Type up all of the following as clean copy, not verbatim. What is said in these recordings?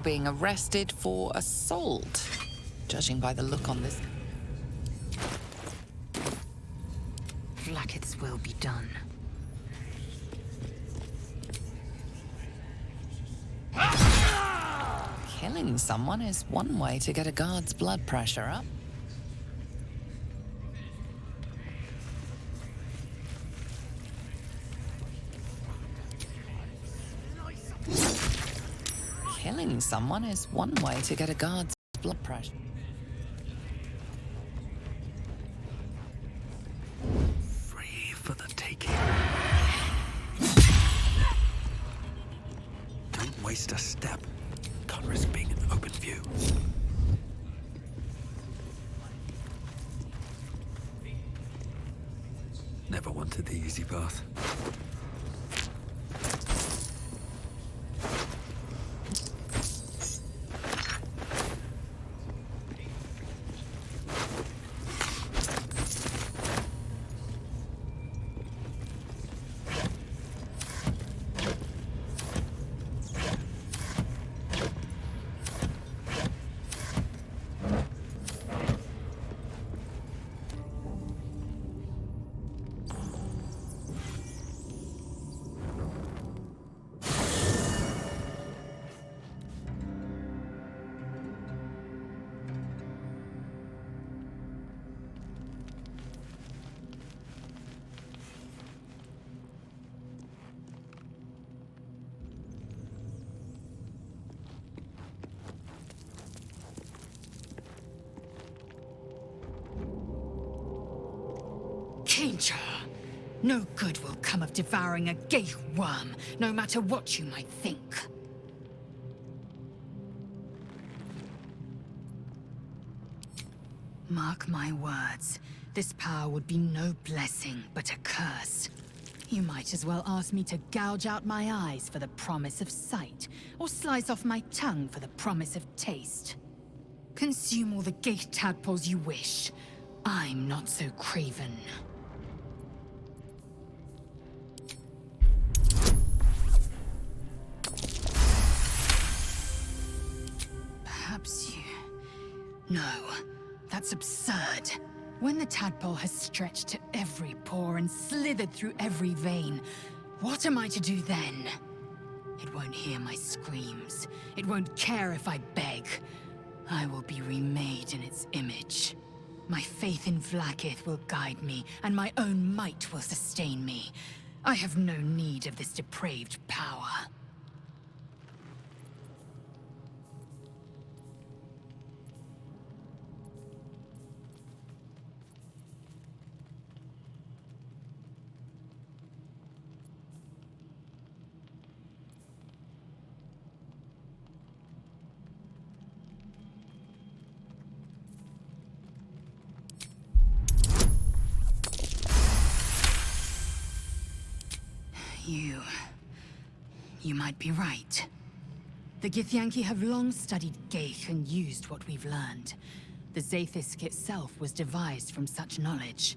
being arrested for assault, judging by the look on this. Vlaakith's will be done. Killing someone is one way to get a guard's blood pressure up. Killing someone is one way to get a guard's blood pressure. Free for the taking. Don't waste a step. Can't risk being in open view. Never wanted the easy path. Danger! No good will come of devouring a gay worm, no matter what you might think. Mark my words, this power would be no blessing, but a curse. You might as well ask me to gouge out my eyes for the promise of sight, or slice off my tongue for the promise of taste. Consume all the gay tadpoles you wish. I'm not so craven. Perhaps you... No, that's absurd. When the tadpole has stretched to every pore and slithered through every vein, what am I to do then? It won't hear my screams. It won't care if I beg. I will be remade in its image. My faith in Vlaakith will guide me, and my own might will sustain me. I have no need of this depraved power. You might be right. The Githyanki have long studied Geich and used what we've learned. The Zaithisk itself was devised from such knowledge.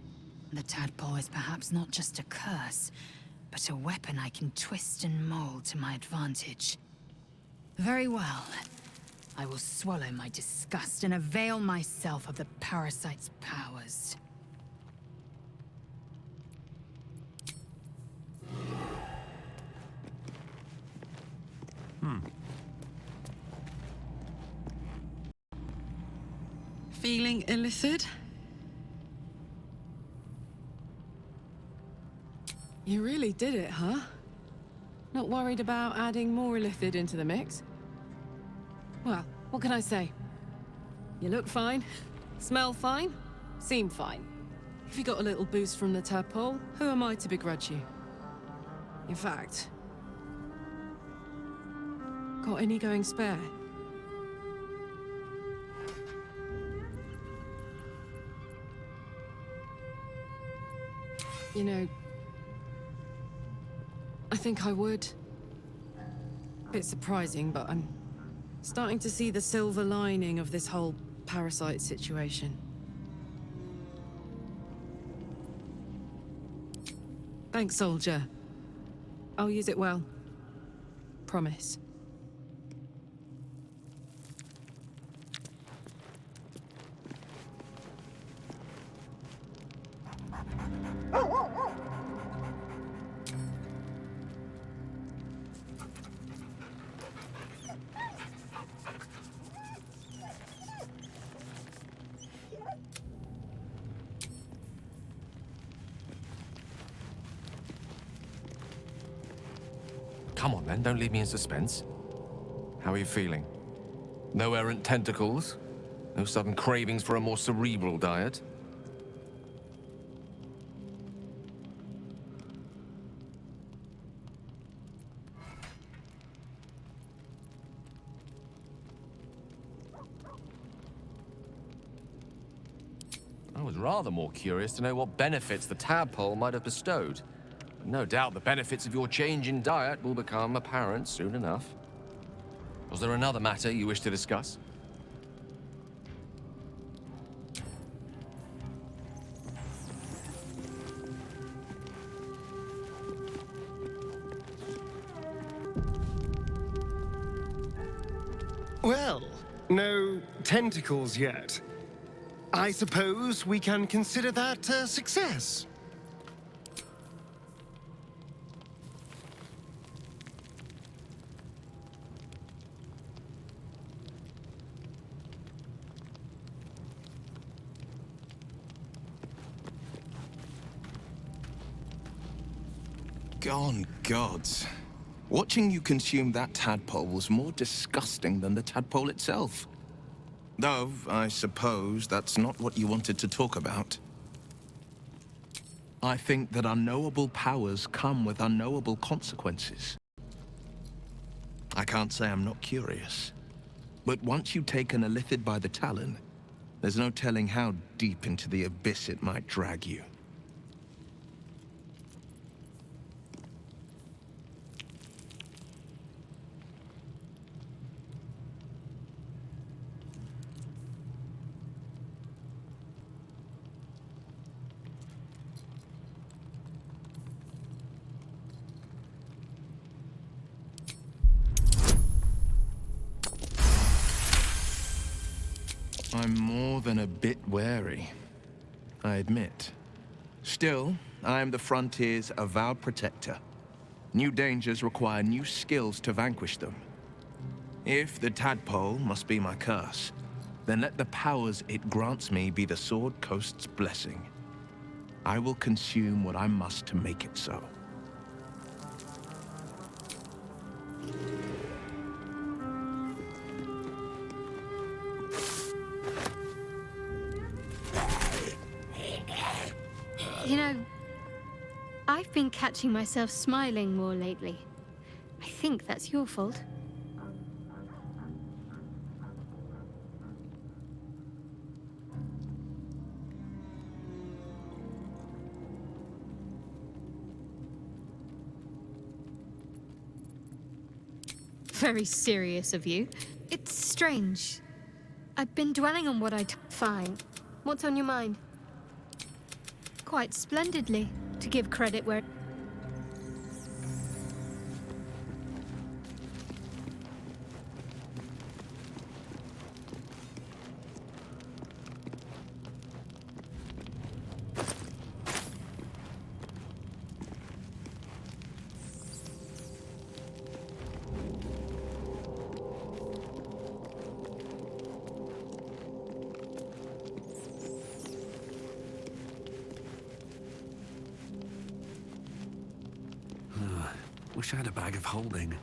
The tadpole is perhaps not just a curse, but a weapon I can twist and mold to my advantage. Very well. I will swallow my disgust and avail myself of the parasite's powers. Feeling illicit? You really did it, huh? Not worried about adding more illithid into the mix? Well, what can I say? You look fine, smell fine, seem fine. If you got a little boost from the tadpole, who am I to begrudge you? In fact... Got any going spare? You know, I think I would. Bit surprising, but I'm starting to see the silver lining of this whole parasite situation. Thanks, soldier. I'll use it well. Promise. Come on, then. Don't leave me in suspense. How are you feeling? No errant tentacles? No sudden cravings for a more cerebral diet? I was rather more curious to know what benefits the tadpole might have bestowed. No doubt the benefits of your change in diet will become apparent soon enough. Was there another matter you wish to discuss? Well, no tentacles yet. I suppose we can consider that a success. Gone gods. Watching you consume that tadpole was more disgusting than the tadpole itself. Though, I suppose that's not what you wanted to talk about. I think that unknowable powers come with unknowable consequences. I can't say I'm not curious. But once you take an illithid by the talon, there's no telling how deep into the abyss it might drag you. I'm more than a bit wary, I admit. Still, I am the frontier's avowed protector. New dangers require new skills to vanquish them. If the tadpole must be my curse, then let the powers it grants me be the Sword Coast's blessing. I will consume what I must to make it so. You know, I've been catching myself smiling more lately. I think that's your fault. Very serious of you. It's strange. I've been dwelling on what Fine. What's on your mind? Quite splendidly, to give credit where... Wish I had a bag of holding.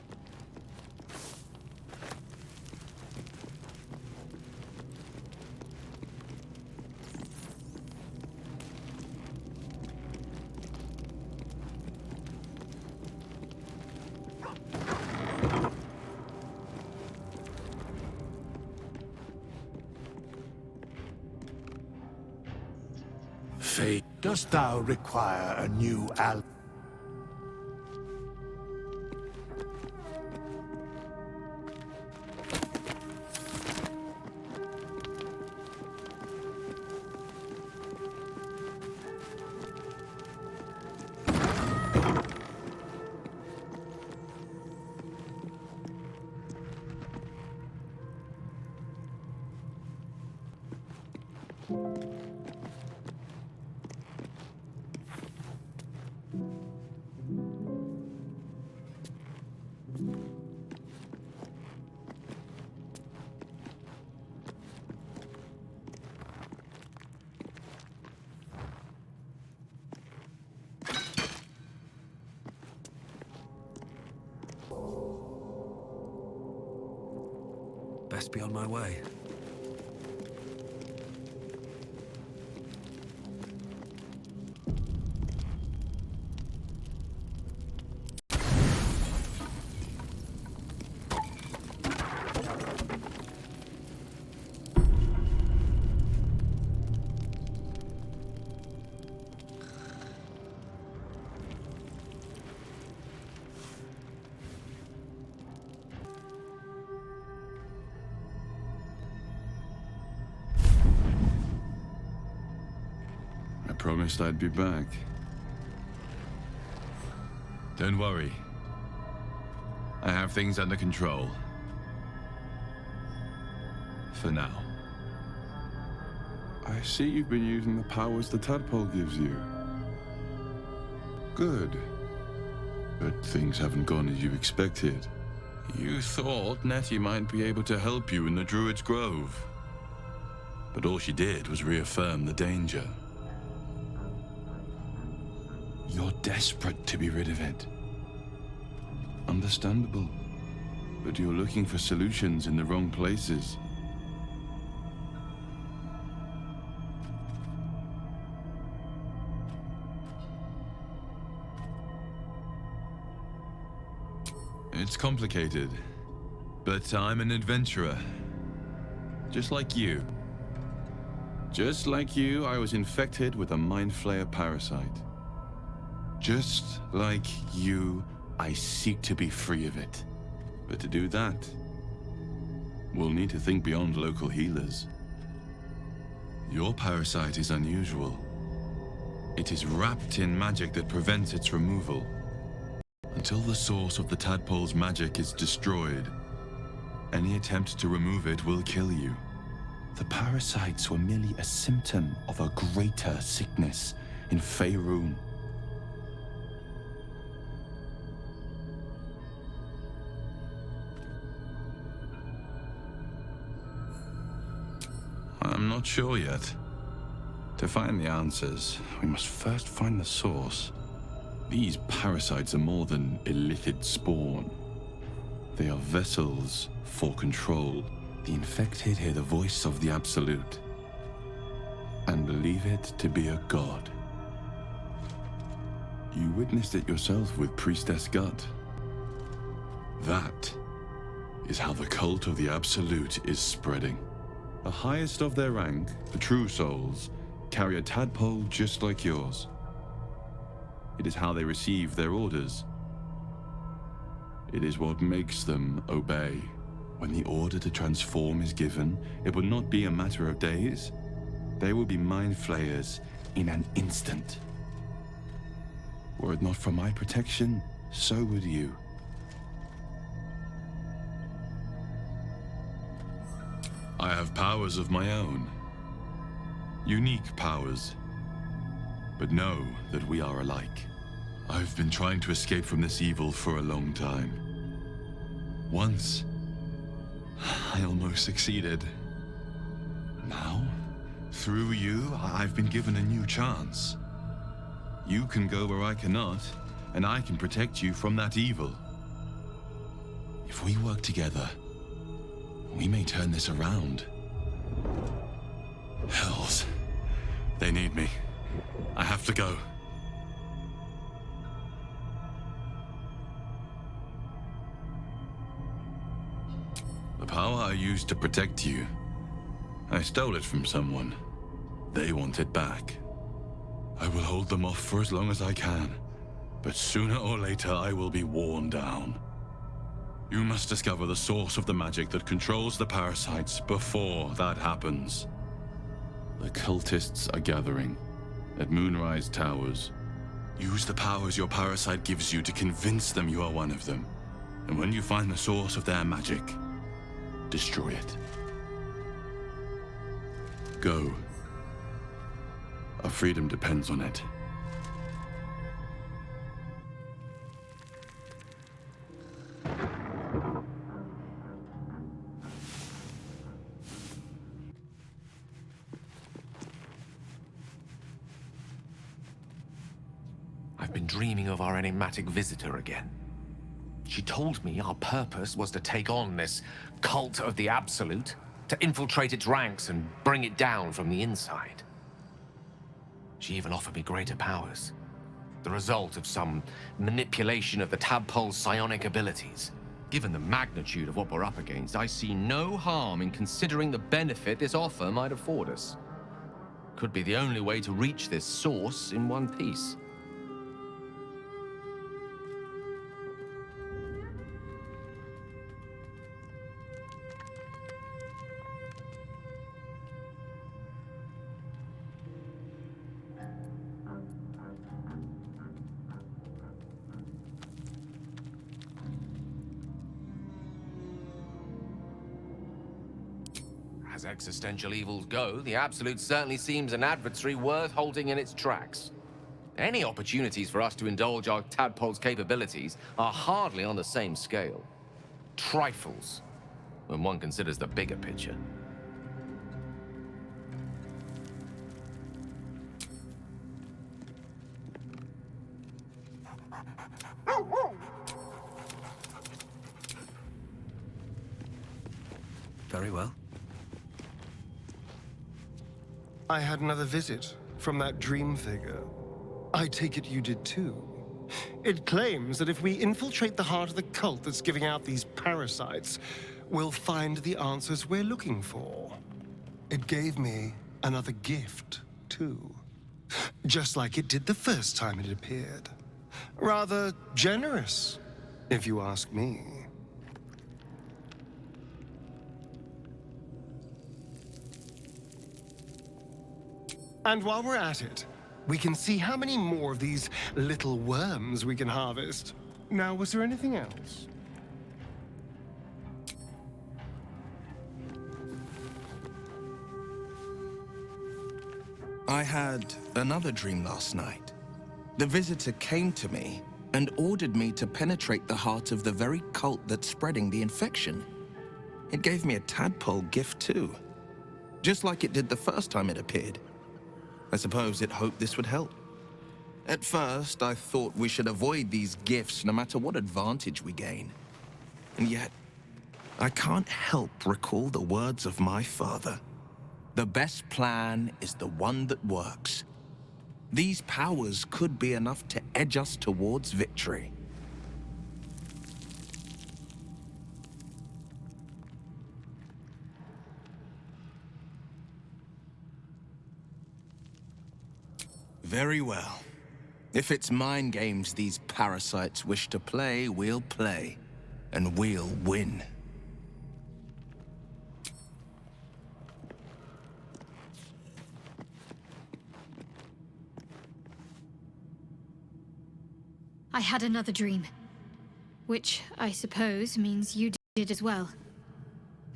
Fate, dost thou require a new ally? be on my way. I promised I'd be back. Don't worry. I have things under control. For now. I see you've been using the powers the tadpole gives you. Good. But things haven't gone as you expected. You thought Nettie might be able to help you in the Druid's Grove. But all she did was reaffirm the danger. You're desperate to be rid of it. Understandable. But you're looking for solutions in the wrong places. It's complicated, but I'm an adventurer. Just like you. Just like you, I was infected with a Mind Flayer parasite. Just like you, I seek to be free of it. But to do that, we'll need to think beyond local healers. Your parasite is unusual. It is wrapped in magic that prevents its removal. Until the source of the tadpole's magic is destroyed, any attempt to remove it will kill you. The parasites were merely a symptom of a greater sickness in Faerun. I'm not sure yet. To find the answers, we must first find the source. These parasites are more than illithid spawn. They are vessels for control. The infected hear the voice of the Absolute and believe it to be a god. You witnessed it yourself with Priestess Gut. That is how the cult of the Absolute is spreading. The highest of their rank, the True Souls, carry a tadpole just like yours. It is how they receive their orders. It is what makes them obey. When the order to transform is given, it will not be a matter of days. They will be mind flayers in an instant. Were it not for my protection, so would you. I have powers of my own. Unique powers. But know that we are alike. I've been trying to escape from this evil for a long time. Once, I almost succeeded. Now, through you, I've been given a new chance. You can go where I cannot, and I can protect you from that evil. If we work together, we may turn this around. Hells. They need me. I have to go. The power I used to protect you, I stole it from someone. They want it back. I will hold them off for as long as I can, but sooner or later I will be worn down. You must discover the source of the magic that controls the parasites before that happens. The cultists are gathering at Moonrise Towers. Use the powers your parasite gives you to convince them you are one of them. And when you find the source of their magic, destroy it. Go. Our freedom depends on it. I've been dreaming of our enigmatic visitor again. She told me our purpose was to take on this cult of the Absolute, to infiltrate its ranks and bring it down from the inside. She even offered me greater powers, the result of some manipulation of the tadpole's psionic abilities. Given the magnitude of what we're up against, I see no harm in considering the benefit this offer might afford us. Could be the only way to reach this source in one piece. As existential evils go, the Absolute certainly seems an adversary worth halting in its tracks. Any opportunities for us to indulge our tadpole's capabilities are hardly on the same scale. Trifles, when one considers the bigger picture. Very well. I had another visit from that dream figure. I take it you did too. It claims that if we infiltrate the heart of the cult that's giving out these parasites, we'll find the answers we're looking for. It gave me another gift, too. Just like it did the first time it appeared. Rather generous, if you ask me. And while we're at it, we can see how many more of these little worms we can harvest. Now, was there anything else? I had another dream last night. The visitor came to me and ordered me to penetrate the heart of the very cult that's spreading the infection. It gave me a tadpole gift too, just like it did the first time it appeared. I suppose it hoped this would help. At first, I thought we should avoid these gifts no matter what advantage we gain. And yet, I can't help recall the words of my father. The best plan is the one that works. These powers could be enough to edge us towards victory. Very well. If it's mind games these parasites wish to play, we'll play. And we'll win. I had another dream. Which, I suppose, means you did as well.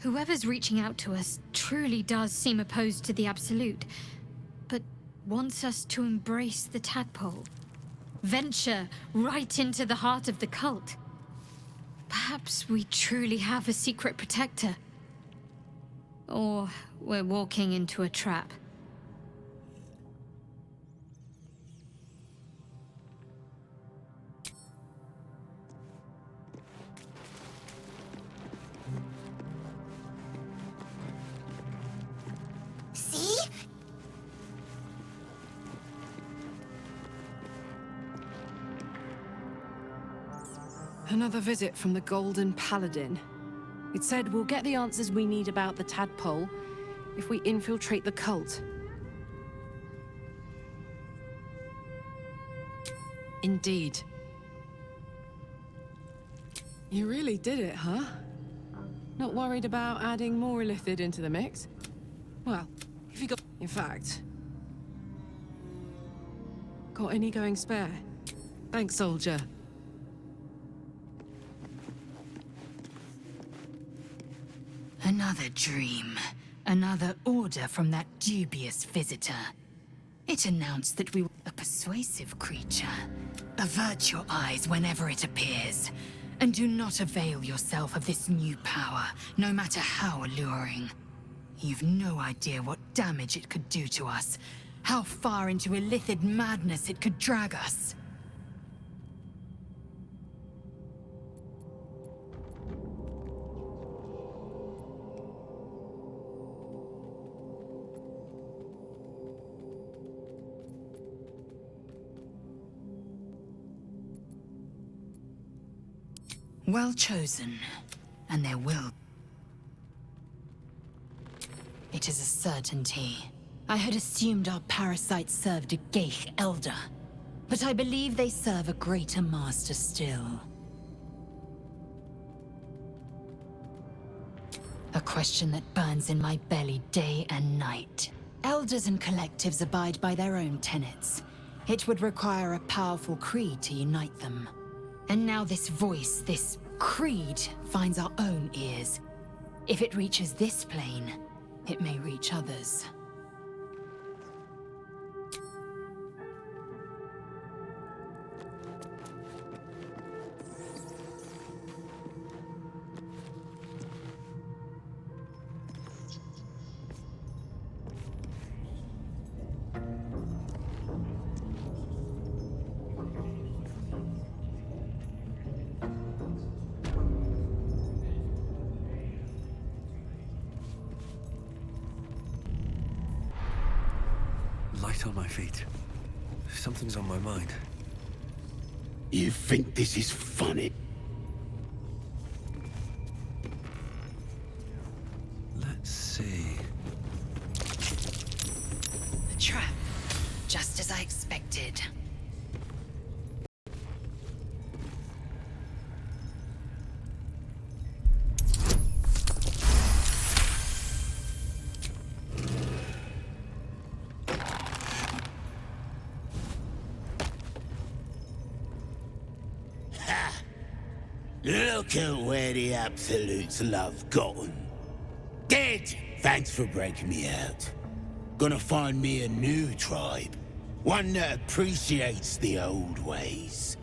Whoever's reaching out to us truly does seem opposed to the Absolute, but wants us to embrace the tadpole. Venture right into the heart of the cult. Perhaps we truly have a secret protector. Or we're walking into a trap. See? Another visit from the Golden Paladin. It said we'll get the answers we need about the tadpole if we infiltrate the cult. Indeed. You really did it, huh? Not worried about adding more illithid into the mix? Well, if you got... In fact... Got any going spare? Thanks, soldier. Another dream. Another order from that dubious visitor. It announced that we were a persuasive creature. Avert your eyes whenever it appears, and do not avail yourself of this new power, no matter how alluring. You've no idea what damage it could do to us, how far into illithid madness it could drag us. Well chosen. And there will. It is a certainty. I had assumed our parasites served a Geich elder, but I believe they serve a greater master still. A question that burns in my belly day and night. Elders and collectives abide by their own tenets. It would require a powerful creed to unite them. And now this voice, this creed, finds our own ears. If it reaches this plane, it may reach others. Light on my feet. Something's on my mind. You think this is funny? Let's see. A trap. Just as I expected. Look at where the absolutes love gotten. Dead! Thanks for breaking me out. Gonna find me a new tribe. One that appreciates the old ways.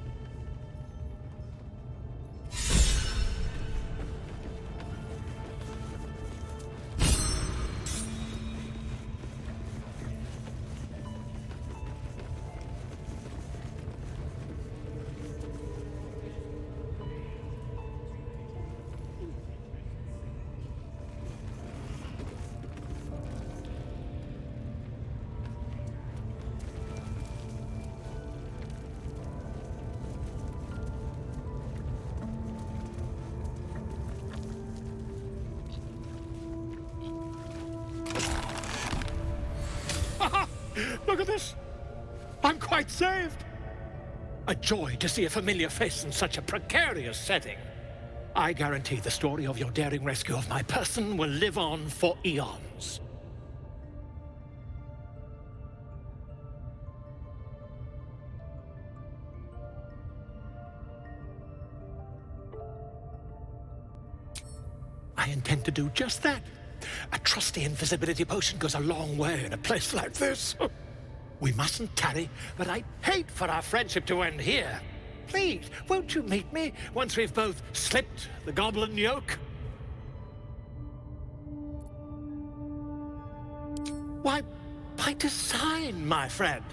Look at this! I'm quite saved! A joy to see a familiar face in such a precarious setting. I guarantee the story of your daring rescue of my person will live on for eons. I intend to do just that. A trusty invisibility potion goes a long way in a place like this. We mustn't tarry, but I'd hate for our friendship to end here. Please, won't you meet me once we've both slipped the goblin yoke? Why, by design, my friend.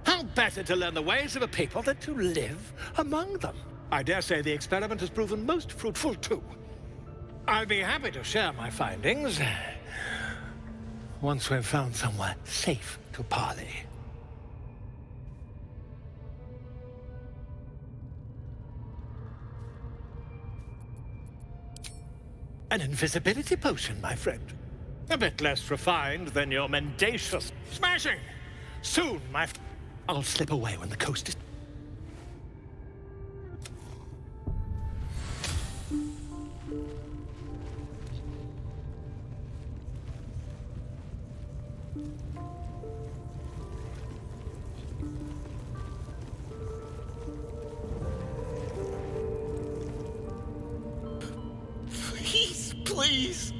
How better to learn the ways of a people than to live among them? I dare say the experiment has proven most fruitful, too. I'll be happy to share my findings once we've found somewhere safe to parley. An invisibility potion, my friend. A bit less refined than your mendacious smashing. Soon, I'll slip away when the coast is... Please!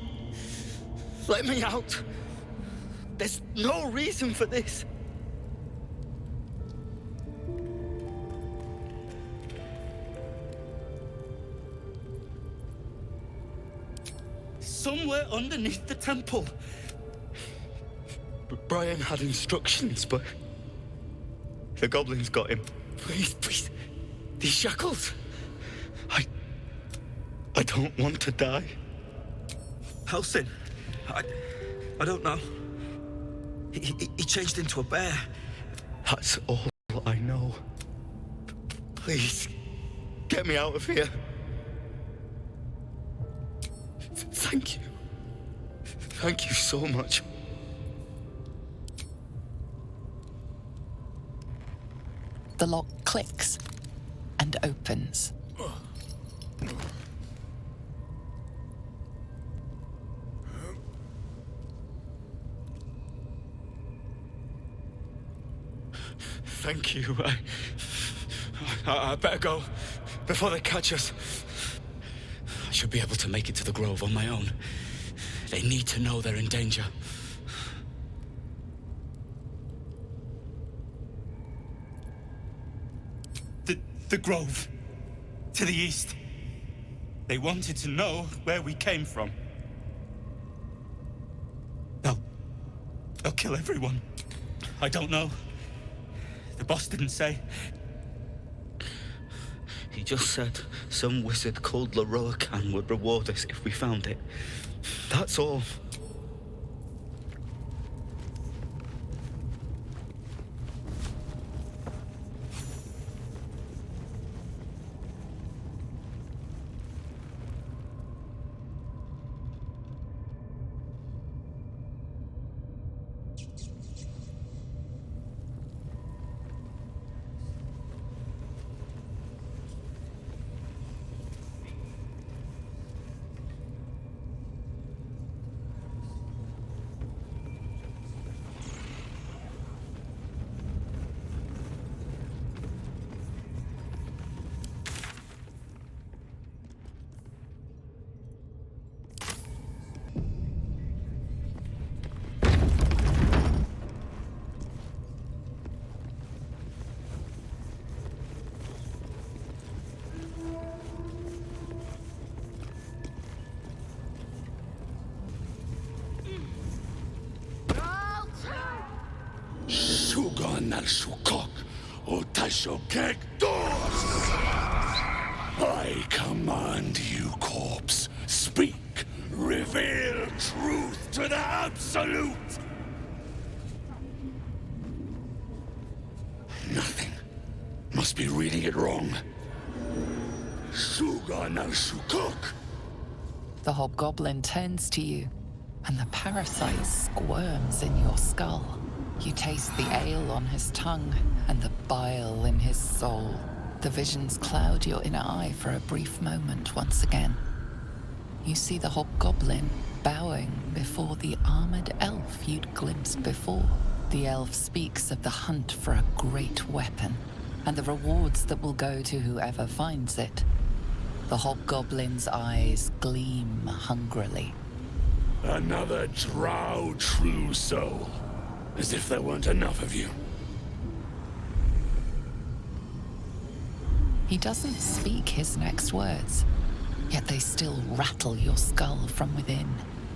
Let me out! There's no reason for this! Somewhere underneath the temple. Brian had instructions, but the goblins got him. Please, please. These shackles. I don't want to die. Halsin, I don't know. He changed into a bear. That's all I know. Please, get me out of here. Thank you. Thank you so much. The lock clicks and opens. Thank you. I better go before they catch us. I should be able to make it to the grove on my own. They need to know they're in danger. The grove. To the east. They wanted to know where we came from. They'll kill everyone. I don't know. The boss didn't say. He just said some wizard called Leroacan would reward us if we found it. That's all. I command you, corpse. Speak. Reveal truth to the absolute. Nothing. Must be reading it wrong. The hobgoblin turns to you, and the parasite squirms in your skull. You taste the ale on his tongue and the bile in his soul. The visions cloud your inner eye for a brief moment once again. You see the hobgoblin bowing before the armored elf you'd glimpsed before. The elf speaks of the hunt for a great weapon and the rewards that will go to whoever finds it. The hobgoblin's eyes gleam hungrily. Another drow true soul. As if there weren't enough of you. He doesn't speak his next words, yet they still rattle your skull from within.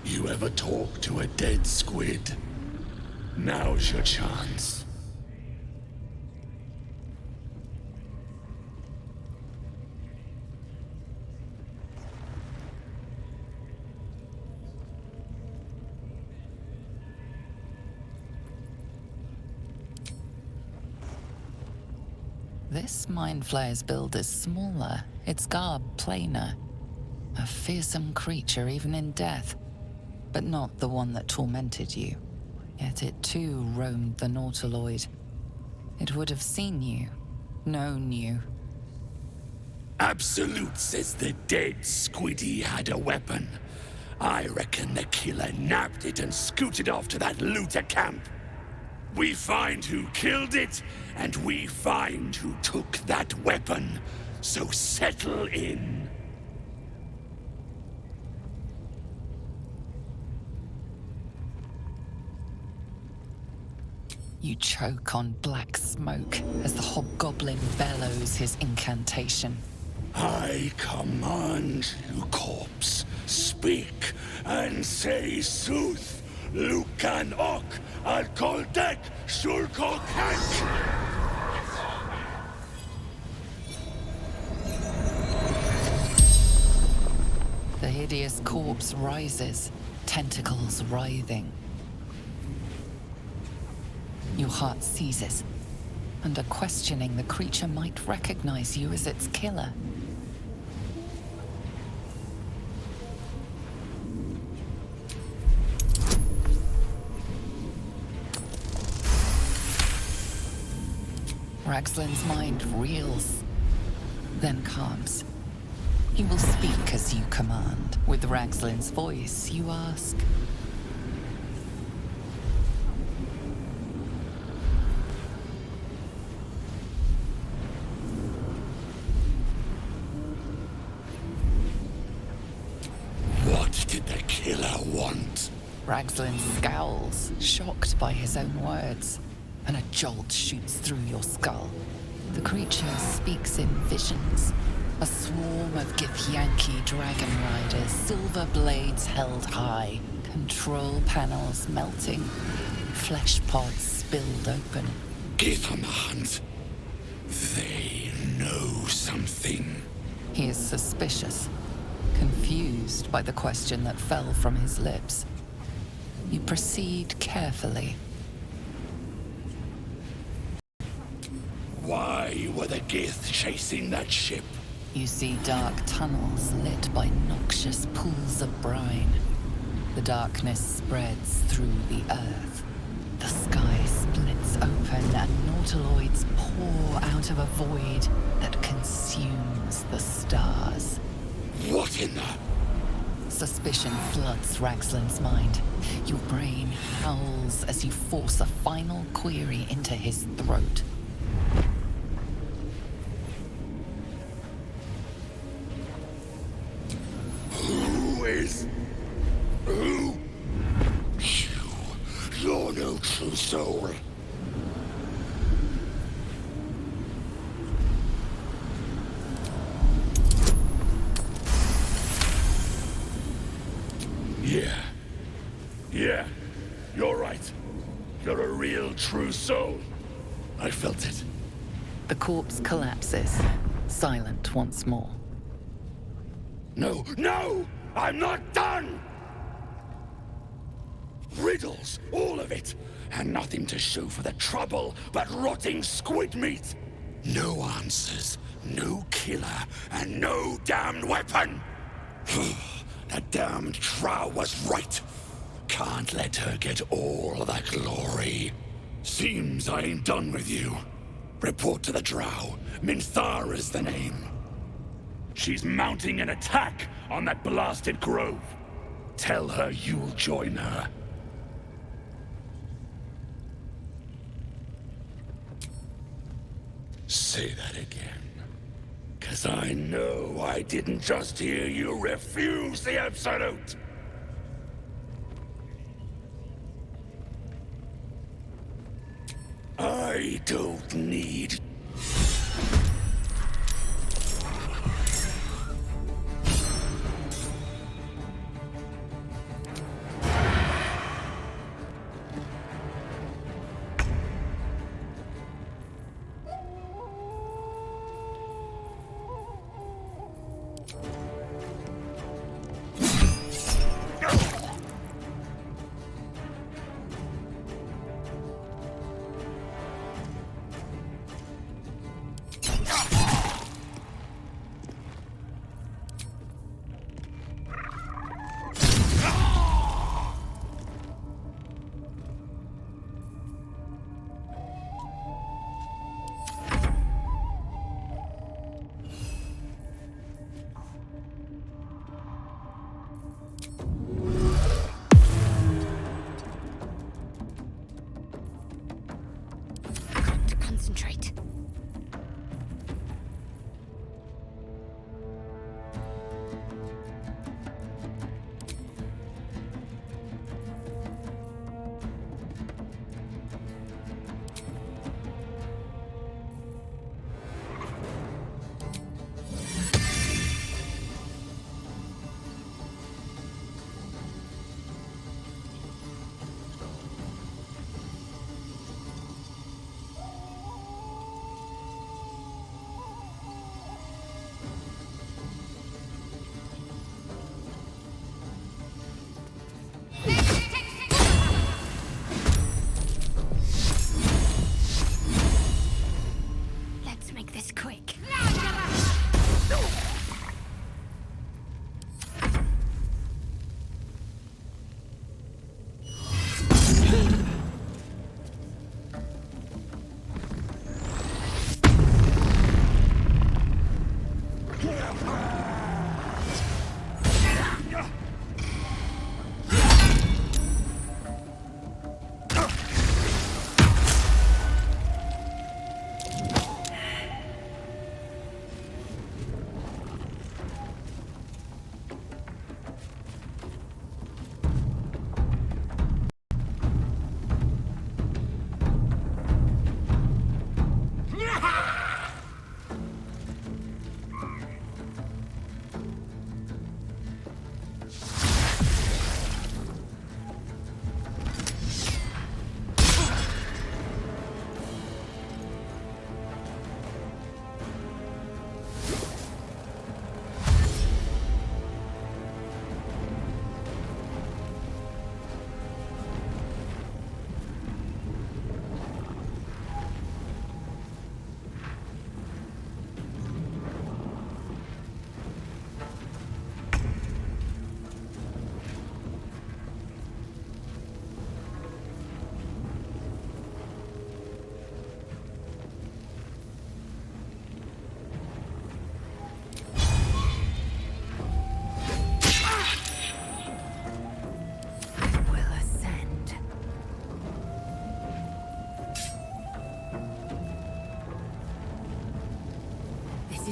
You ever talk to a dead squid? Now's your chance. This mind flayer's build is smaller, its garb plainer. A fearsome creature even in death, but not the one that tormented you. Yet it too roamed the Nautiloid. It would have seen you, known you. Absolute says the dead squiddy had a weapon. I reckon the killer nabbed it and scooted off to that looter camp. We find who killed it, and we find who took that weapon. So settle in. You choke on black smoke as the hobgoblin bellows his incantation. I command you, corpse. Speak and say sooth. Lucan ok al koldek shulkok hek. The hideous corpse rises, tentacles writhing. Your heart seizes, and questioning the creature might recognize you as its killer. Ragzlin's mind reels, then calms. He will speak as you command. With Ragzlin's voice, you ask. What did the killer want? Ragzlin scowls, shocked by his own words, and a jolt shoots through your skull. The creature speaks in visions. A swarm of Githyanki dragon riders, silver blades held high, control panels melting, flesh pods spilled open. Get on the hunt. They know something. He is suspicious, confused by the question that fell from his lips. You proceed carefully. Why were the Gith chasing that ship? You see dark tunnels lit by noxious pools of brine. The darkness spreads through the earth. The sky splits open and Nautiloids pour out of a void that consumes the stars. What in the... Suspicion floods Ragzlin's mind. Your brain howls as you force a final query into his throat. Who? You're no true soul. Yeah, you're right. You're a real true soul. I felt it. The corpse collapses, silent once more. No! I'm not done! Riddles, all of it, and nothing to show for the trouble but rotting squid meat. No answers, no killer, and no damned weapon. That damned Drow was right. Can't let her get all the glory. Seems I ain't done with you. Report to the Drow. Minthara's the name. She's mounting an attack on that blasted grove. Tell her you'll join her. Say that again. 'Cause I know I didn't just hear you refuse the Absolute. I don't need... Concentrate.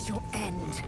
meet your end.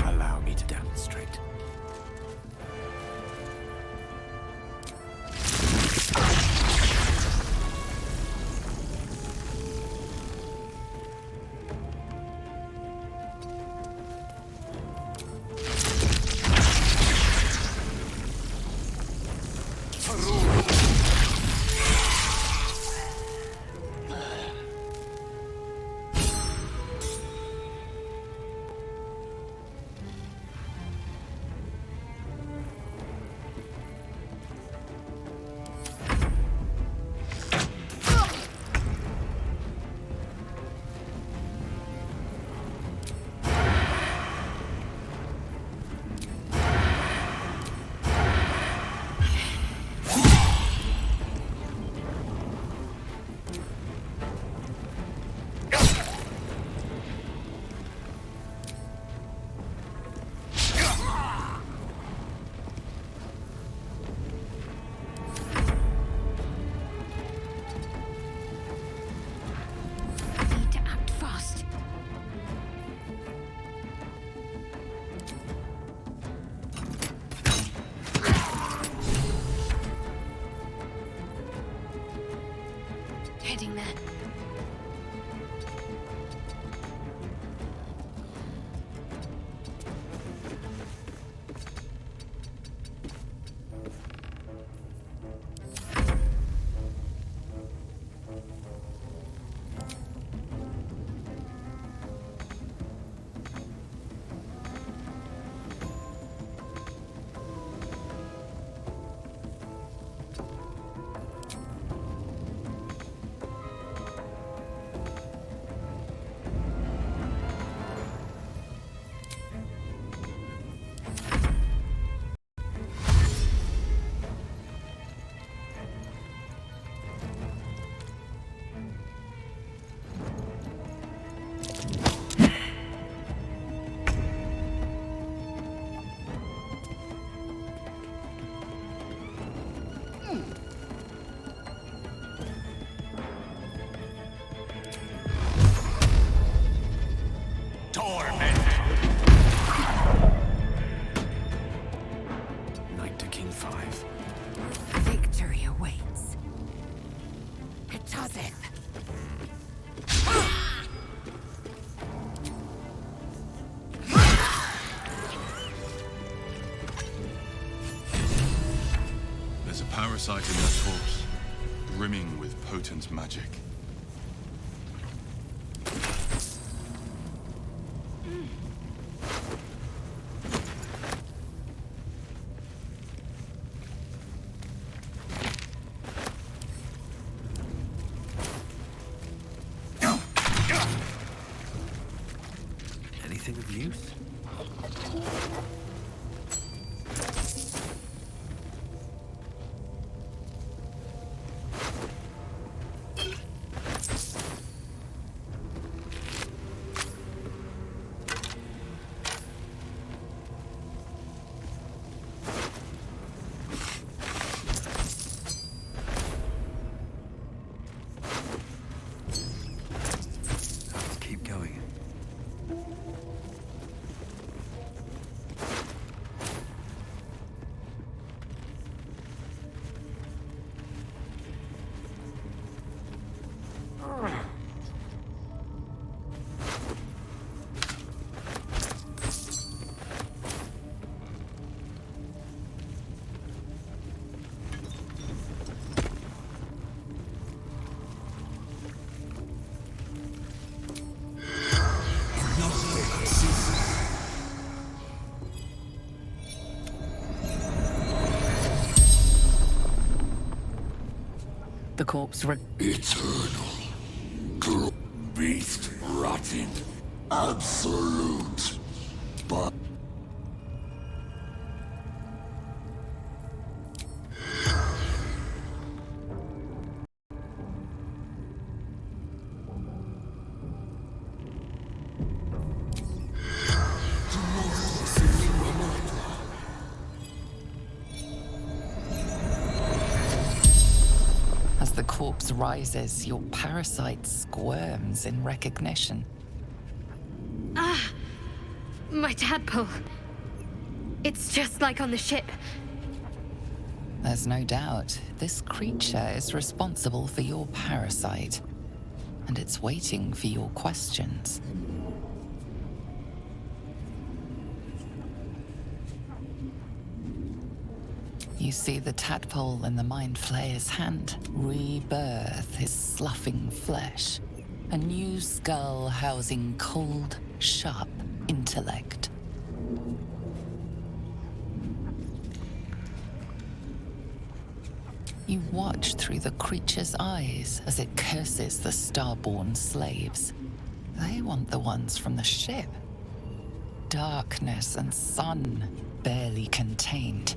Allow me to demonstrate. Need to act fast. Heading there. Knight to King 5. Victory awaits. Ketazeth. There's a parasite in that corpse, brimming with potent magic. Anything of use? Let's keep going. The corpse Eternal. Latin. Absolute. But As the corpse rises, your parasite squirms in recognition. Ah! My tadpole. It's just like on the ship. There's no doubt this creature is responsible for your parasite, and it's waiting for your questions. You see the tadpole in the Mind Flayer's hand rebirth his sloughing flesh, a new skull housing cold, sharp intellect. You watch through the creature's eyes as it curses the starborn slaves. They want the ones from the ship. Darkness and sun barely contained.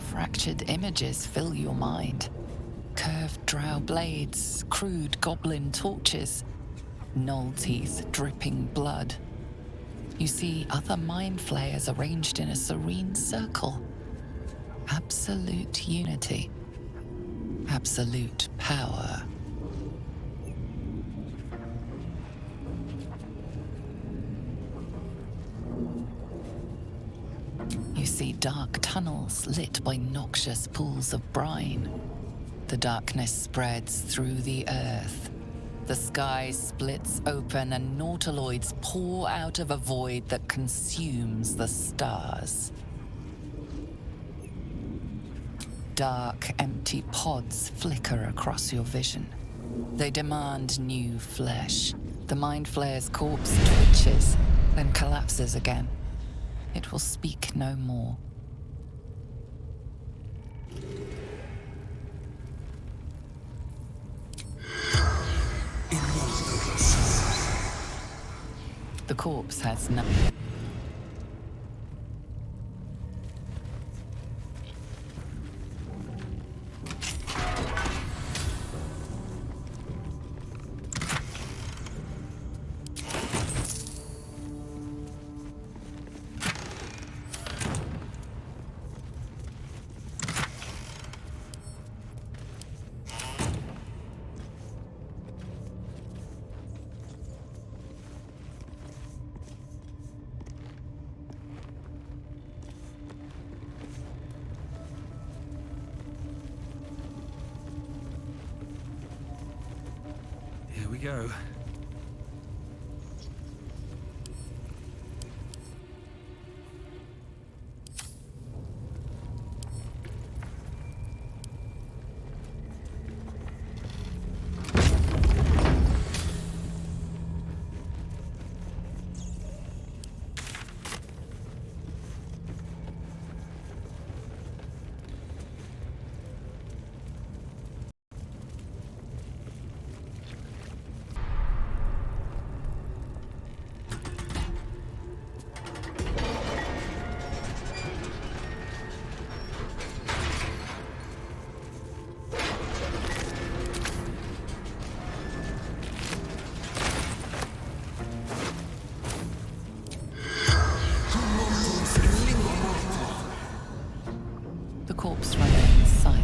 Fractured images fill your mind. Curved drow blades, crude goblin torches, gnoll teeth dripping blood. You see other mind flayers arranged in a serene circle. Absolute unity. Absolute power. You see dark tunnels lit by noxious pools of brine. The darkness spreads through the earth. The sky splits open and Nautiloids pour out of a void that consumes the stars. Dark, empty pods flicker across your vision. They demand new flesh. The Mind Flayer's corpse twitches, then collapses again. It will speak no more. The corpse has no... Here we go. The corpse remains silent.